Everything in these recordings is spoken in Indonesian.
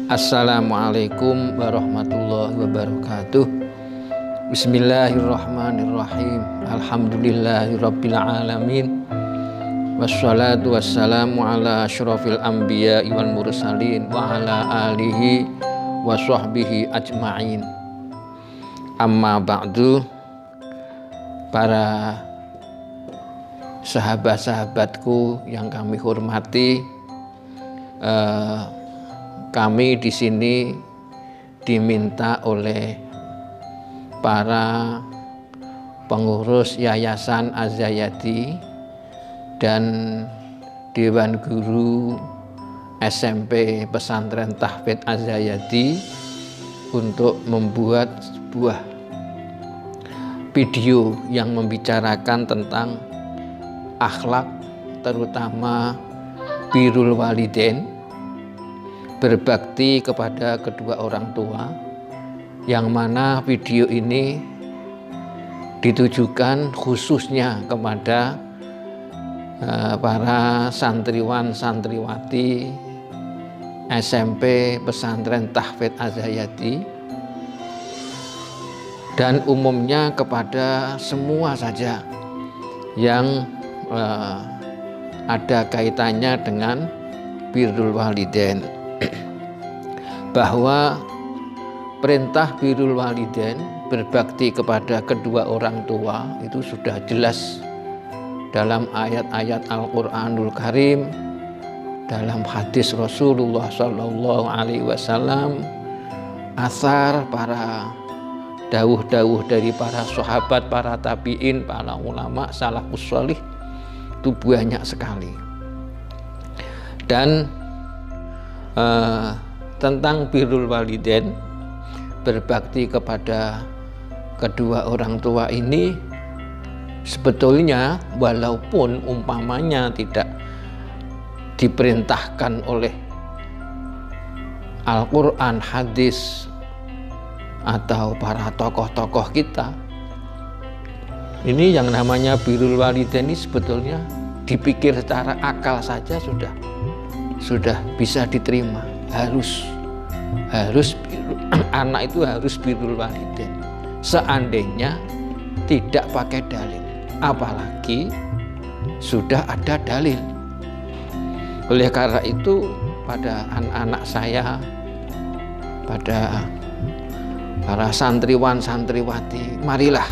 Assalamualaikum warahmatullahi wabarakatuh. Bismillahirrahmanirrahim. Alhamdulillahirabbil alamin. Wassalatu wassalamu ala asyrofil anbiya'i wal mursalin wa ala alihi wa sahbihi ajma'in. Amma ba'du. Para sahabat-sahabatku yang kami hormati, kami di sini diminta oleh para pengurus Yayasan Az-Zayadi dan Dewan Guru SMP Pesantren Tahfidz Az-Zayadi untuk membuat sebuah video yang membicarakan tentang akhlak, terutama birrul walidain, berbakti kepada kedua orang tua, yang mana video ini ditujukan khususnya kepada para santriwan santriwati SMP Pesantren Tahfidz Az-Zayadi dan umumnya kepada semua saja yang ada kaitannya dengan birrul walidain, bahwa perintah birrul walidain, berbakti kepada kedua orang tua, itu sudah jelas dalam ayat-ayat Al-Quranul Karim, dalam hadis Rasulullah SAW, asar para dawuh-dawuh dari para sahabat, para tabi'in, para ulama salafus sholih, itu banyak sekali. Dan tentang birrul walidain, berbakti kepada kedua orang tua ini, sebetulnya walaupun umpamanya tidak diperintahkan oleh Al-Quran, hadis, atau para tokoh-tokoh kita, ini yang namanya birrul walidain ini sebetulnya dipikir secara akal saja sudah bisa diterima. Harus anak itu harus birrul walidain, seandainya tidak pakai dalil, apalagi sudah ada dalil. Oleh karena itu, pada anak-anak saya, pada para santriwan santriwati, marilah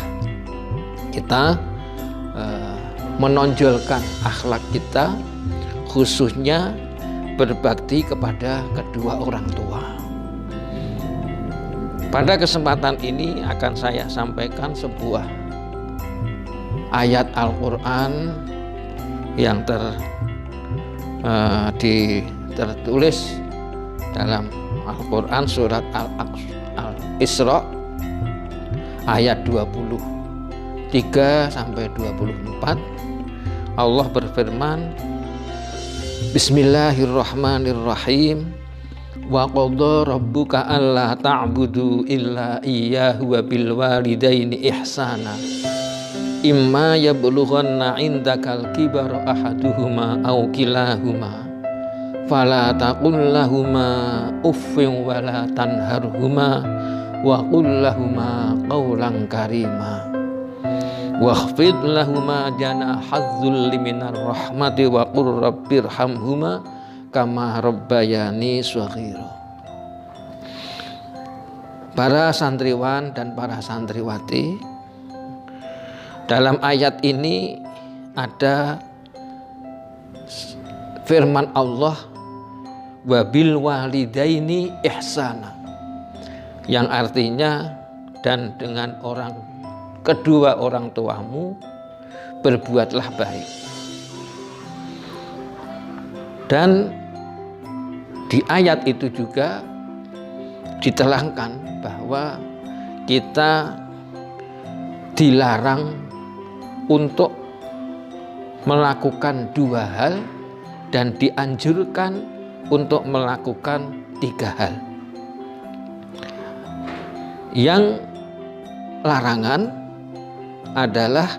kita menonjolkan akhlak kita, khususnya berbakti kepada kedua orang tua. Pada kesempatan ini akan saya sampaikan sebuah ayat Al-Quran yang tertulis dalam Al-Quran surat Al-Isra ayat 23 sampai 24. Allah berfirman, Bismillahirrahmanirrahim. Wa qadha rabbuka alla ta'budu illa iyyahu wa bil walidaini ihsana. Imma yablughanna 'indakal kibara ahaduhuma aw kilahuma fala taqul lahumā uffin wa la tanharhumā wa qul lahumā qawlan karīmā. Wakhfid lahuma janahadz-dzulli minar rahmati wa qur rabbirhamhuma kama rabbayani shaghira. Para santriwan dan para santriwati, dalam ayat ini ada firman Allah, wabil walidaini ihsana, yang artinya dan dengan kedua orang tuamu berbuatlah baik. Dan di ayat itu juga diterangkan bahwa kita dilarang untuk melakukan dua hal dan dianjurkan untuk melakukan tiga hal. Yang larangan adalah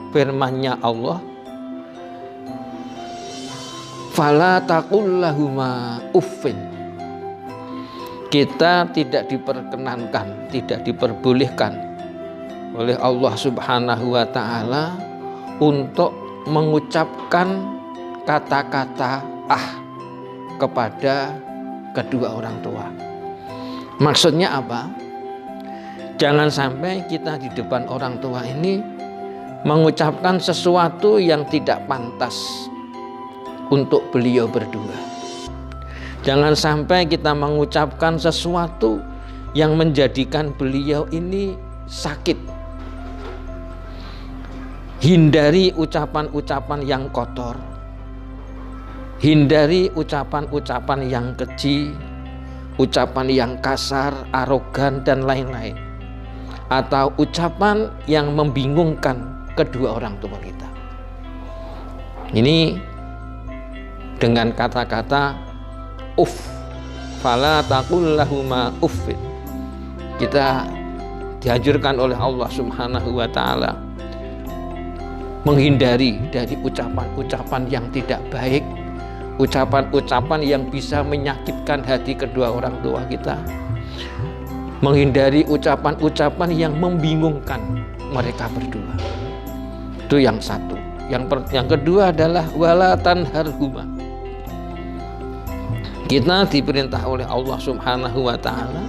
firman-Nya Allah, fala taqul lahuma uffin, kita tidak diperkenankan, tidak diperbolehkan oleh Allah Subhanahu wa Ta'ala untuk mengucapkan kata-kata kepada kedua orang tua. Maksudnya apa? Jangan sampai kita di depan orang tua ini mengucapkan sesuatu yang tidak pantas untuk beliau berdua. Jangan sampai kita mengucapkan sesuatu yang menjadikan beliau ini sakit. Hindari ucapan-ucapan yang kotor, hindari ucapan-ucapan yang keji, ucapan yang kasar, arogan, dan lain-lain, atau ucapan yang membingungkan kedua orang tua kita. Ini dengan kata-kata fala taqul lahuma uffin. Kita dianjurkan oleh Allah Subhanahu wa Ta'ala menghindari dari ucapan-ucapan yang tidak baik, ucapan-ucapan yang bisa menyakitkan hati kedua orang tua kita, menghindari ucapan-ucapan yang membingungkan mereka berdua. Itu yang satu. Yang kedua adalah wala tanharhuma. Kita diperintah oleh Allah Subhanahu wa Ta'ala,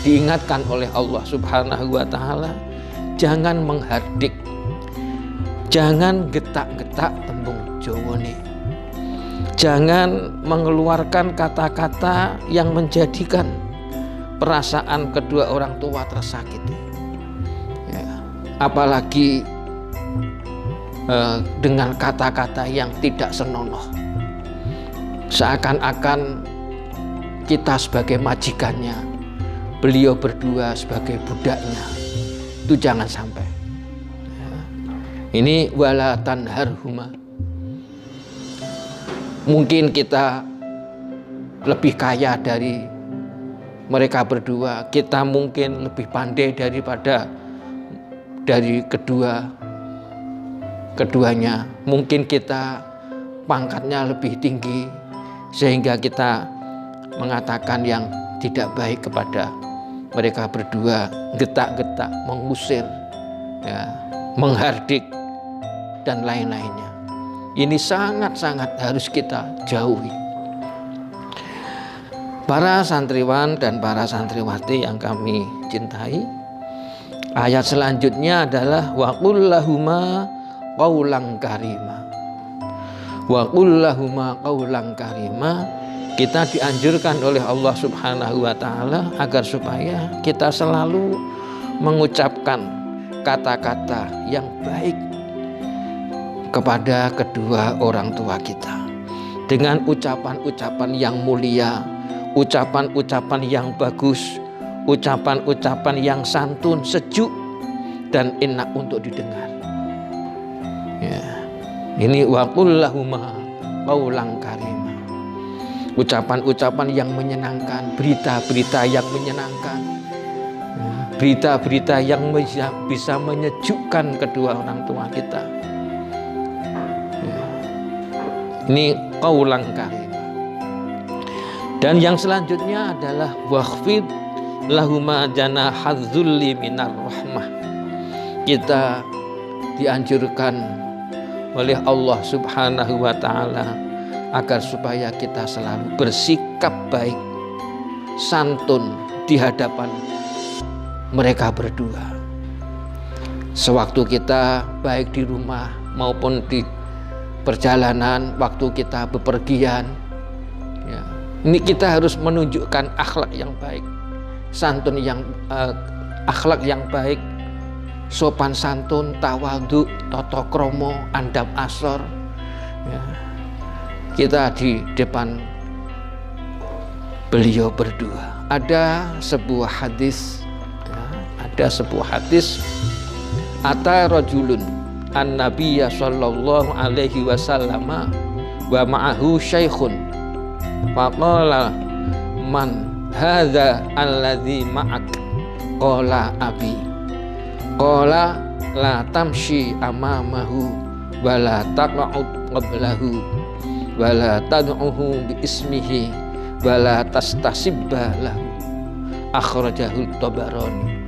diingatkan oleh Allah Subhanahu wa Ta'ala, jangan menghardik, jangan getak-getak tembung Jawane, jangan mengeluarkan kata-kata yang menjadikan perasaan kedua orang tua tersakiti, ya. Apalagi dengan kata-kata yang tidak senonoh, seakan-akan kita sebagai majikannya, beliau berdua sebagai budaknya. Itu jangan sampai, ya. Ini wala tanharhuma. Mungkin kita lebih kaya dari mereka berdua, kita mungkin lebih pandai daripada dari keduanya, mungkin kita pangkatnya lebih tinggi sehingga kita mengatakan yang tidak baik kepada mereka berdua, getak-getak, mengusir, ya, menghardik, dan lain-lainnya. Ini sangat-sangat harus kita jauhi. Para santriwan dan para santriwati yang kami cintai, ayat selanjutnya adalah wa qul lahuma qaulan karima. Wa qul lahuma qaulan karima. Kita dianjurkan oleh Allah Subhanahu wa Ta'ala agar supaya kita selalu mengucapkan kata-kata yang baik kepada kedua orang tua kita dengan ucapan-ucapan yang mulia, ucapan-ucapan yang bagus, ucapan-ucapan yang santun, sejuk, dan enak untuk didengar. Ya. Ini wa qul lahuma qaulan karima. Ucapan-ucapan yang menyenangkan, berita-berita yang menyenangkan, berita-berita yang bisa menyejukkan kedua orang tua kita. Ini qaulan karim. Dan yang selanjutnya adalah wakhfid lahuma janahadzulli minar rahmah. Kita dianjurkan oleh Allah Subhanahu wa Ta'ala agar supaya kita selalu bersikap baik, santun di hadapan mereka berdua. Sewaktu kita baik di rumah maupun di perjalanan, waktu kita bepergian, ya, ini kita harus menunjukkan akhlak yang baik, santun yang akhlak yang baik, sopan santun, tawadhu, tata krama, andap asor, ya. Kita di depan beliau berdua. Ada sebuah hadis, ya, ada sebuah hadis, ata rajulun an-nabiyya sallallahu alaihi wasallam wa ma'ahu syaikhun faqala man hadza alladzi ma'ak, qala abi, qala la tamshi amamahu wa la taq'ud qablahu wa la tad'uhu bi ismihi wa la tastasibba lahu. Akhrajahul Tabarani.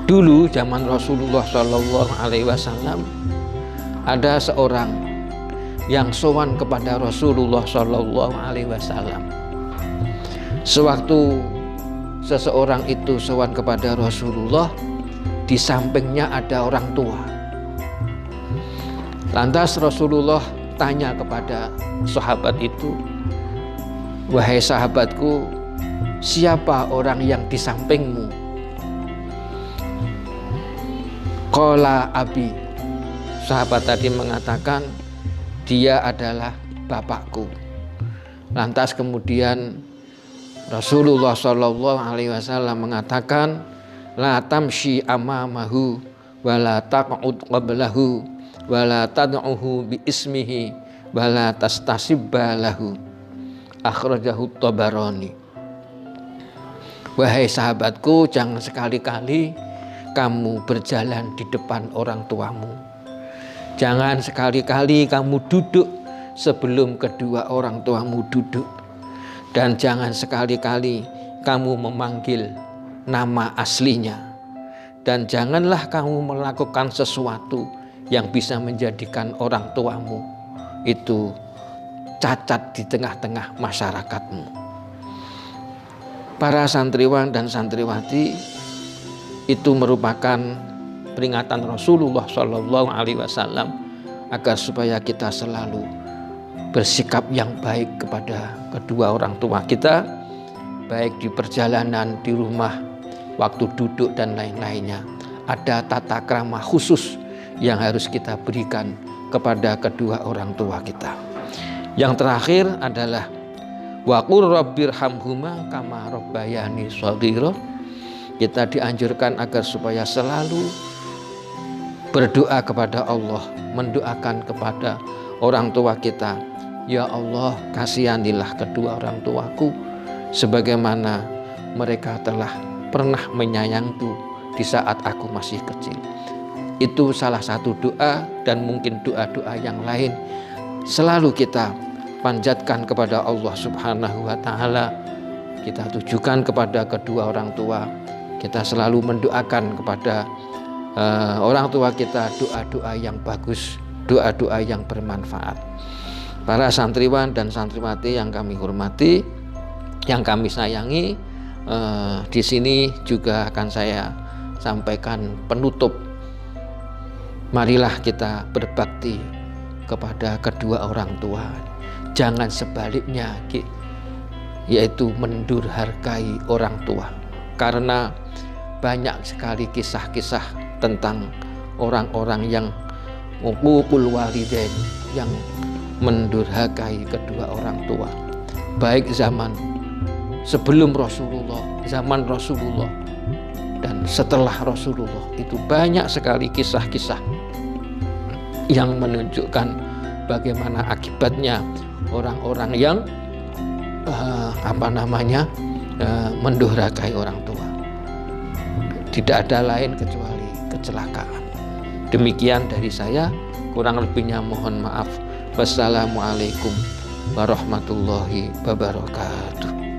Dulu zaman Rasulullah Shallallahu Alaihi Wasallam ada seorang yang sowan kepada Rasulullah Shallallahu Alaihi Wasallam. Sewaktu seseorang itu sowan kepada Rasulullah, di sampingnya ada orang tua. Lantas Rasulullah tanya kepada sahabat itu, "Wahai sahabatku, siapa orang yang di sampingmu?" Qala abi. Sahabat tadi mengatakan, "Dia adalah bapakku." Lantas kemudian Rasulullah Shallallahu Alaihi Wasallam mengatakan, "La tamshi amamahu wa la taq'ud qablahu wa la tad'uhu bi ismihi wa la tastasibba lahu." Akhrajahu Tabarani. Wahai sahabatku, jangan sekali-kali kamu berjalan di depan orang tuamu. Jangan sekali-kali kamu duduk sebelum kedua orang tuamu duduk. Dan jangan sekali-kali kamu memanggil nama aslinya. Dan janganlah kamu melakukan sesuatu yang bisa menjadikan orang tuamu itu cacat di tengah-tengah masyarakatmu. Para santriwan dan santriwati, itu merupakan peringatan Rasulullah Shallallahu Alaihi Wasallam agar supaya kita selalu bersikap yang baik kepada kedua orang tua kita, baik di perjalanan, di rumah, waktu duduk dan lain-lainnya. Ada tata krama khusus yang harus kita berikan kepada kedua orang tua kita. Yang terakhir adalah wa qur rabbirhamhuma kama rabbayani shaghira. Kita dianjurkan agar supaya selalu berdoa kepada Allah, mendoakan kepada orang tua kita, "Ya Allah, kasihanilah kedua orang tuaku sebagaimana mereka telah pernah menyayangku di saat aku masih kecil." Itu salah satu doa, dan mungkin doa-doa yang lain selalu kita panjatkan kepada Allah Subhanahu wa Ta'ala. Kita tujukan kepada kedua orang tua. Kita selalu mendoakan kepada orang tua kita doa-doa yang bagus, doa-doa yang bermanfaat. Para santriwan dan santriwati yang kami hormati, yang kami sayangi, di sini juga akan saya sampaikan penutup. Marilah kita berbakti kepada kedua orang tua. Jangan sebaliknya, yaitu mendurhakai orang tua. Karena banyak sekali kisah-kisah tentang orang-orang yang uququl walidain, yang mendurhakai kedua orang tua, baik zaman sebelum Rasulullah, zaman Rasulullah, dan setelah Rasulullah. Itu banyak sekali kisah-kisah yang menunjukkan bagaimana akibatnya orang-orang yang mendurhakai orang tua. Tidak ada lain kecuali kecelakaan. Demikian dari saya, kurang lebihnya mohon maaf. Wassalamualaikum warahmatullahi wabarakatuh.